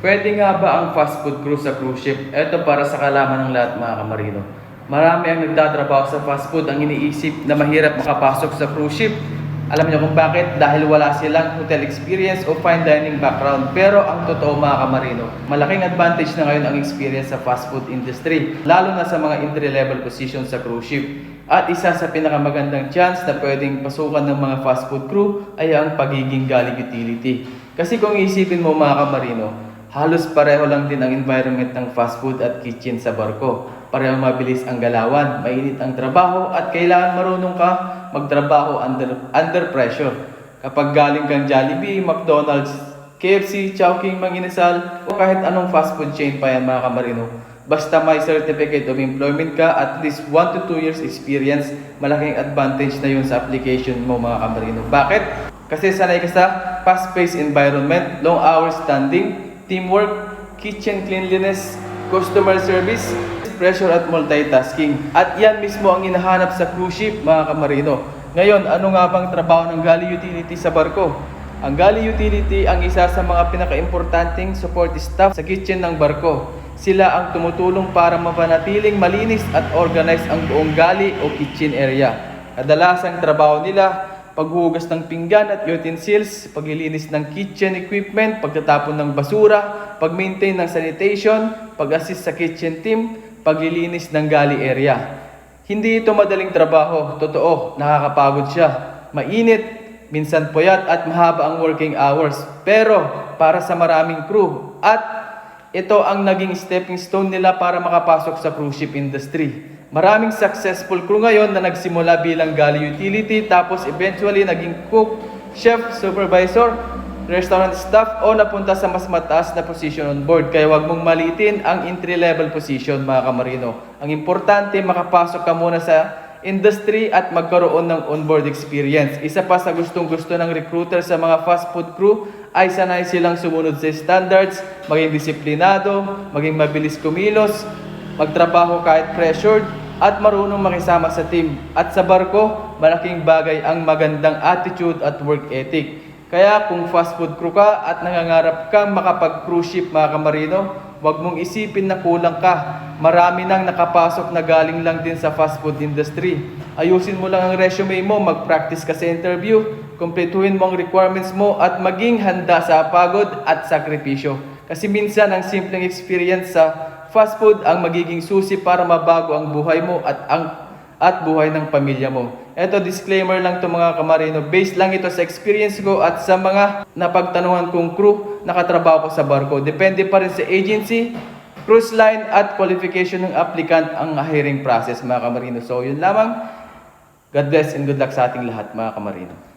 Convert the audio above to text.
Pwede nga ba ang fast food crew sa cruise ship? Ito para sa kalaman ng lahat mga kamarino. Marami ang nagtatrabaho sa fast food ang iniisip na mahirap makapasok sa cruise ship. Alam niyo kung bakit? Dahil wala silang hotel experience o fine dining background. Pero ang totoo mga kamarino, malaking advantage na ngayon ang experience sa fast food industry, lalo na sa mga entry-level positions sa cruise ship. At isa sa pinakamagandang chance na pwedeng pasukan ng mga fast food crew ay ang pagiging galley utility. Kasi kung isipin mo mga kamarino, halos pareho lang din ang environment ng fast food at kitchen sa barko. Pareho mabilis ang galawan, mainit ang trabaho at kailangan marunong ka magtrabaho under pressure. Kapag galing kang Jollibee, McDonald's, KFC, Chowking, Mang Inasal o kahit anong fast food chain pa yan mga kamarino, basta may certificate of employment ka, at least 1 to 2 years experience, malaking advantage na yun sa application mo mga kamarino. Bakit? Kasi sanay ka sa fast-paced environment, long hours standing, teamwork, kitchen cleanliness, customer service, pressure at multitasking. At yan mismo ang hinahanap sa cruise ship mga kamarino. Ngayon, ano nga bang trabaho ng galley utility sa barko? Ang galley utility ang isa sa mga pinaka-importanting support staff sa kitchen ng barko. Sila ang tumutulong para mapanatiling malinis at organized ang buong galley o kitchen area. Kadalasang trabaho nila, paghuhugas ng pinggan at utensils, paglilinis ng kitchen equipment, pagtatapon ng basura, pag-maintain ng sanitation, pag-assist sa kitchen team, paglilinis ng galley area. Hindi ito madaling trabaho, totoo, nakakapagod siya. Mainit, minsan puyat at mahaba ang working hours. Pero para sa maraming crew, at ito ang naging stepping stone nila para makapasok sa cruise ship industry. Maraming successful crew ngayon na nagsimula bilang galley utility tapos eventually naging cook, chef, supervisor, restaurant staff o napunta sa mas mataas na position on board. Kaya wag mong maliitin ang entry-level position mga kamarino. Ang importante, makapasok ka muna sa industry at magkaroon ng onboard experience. Isa pa sa gustong-gusto ng recruiter sa mga fast food crew ay sanay silang sumunod sa standards, maging disiplinado, maging mabilis kumilos, magtrabaho kahit pressured, at marunong makisama sa team. At sa barko, malaking bagay ang magandang attitude at work ethic. Kaya kung fast food crew ka at nangangarap kang makapag-cruise ship mga kamarino, huwag mong isipin na kulang ka. Marami nang nakapasok na galing lang din sa fast food industry. Ayusin mo lang ang resume mo, mag-practice ka sa interview, kumpletuhin mo ang requirements mo at maging handa sa pagod at sakripisyo. Kasi minsan ang simpleng experience sa fast food ang magiging susi para mabago ang buhay mo at buhay ng pamilya mo. Ito, disclaimer lang to mga kamarino. Based lang ito sa experience ko at sa mga napagtanungan kong crew nakatrabaho ko sa barko. Depende pa rin sa agency, cruise line at qualification ng applicant ang hiring process mga kamarino. So yun lamang. God bless and good luck sa ating lahat mga kamarino.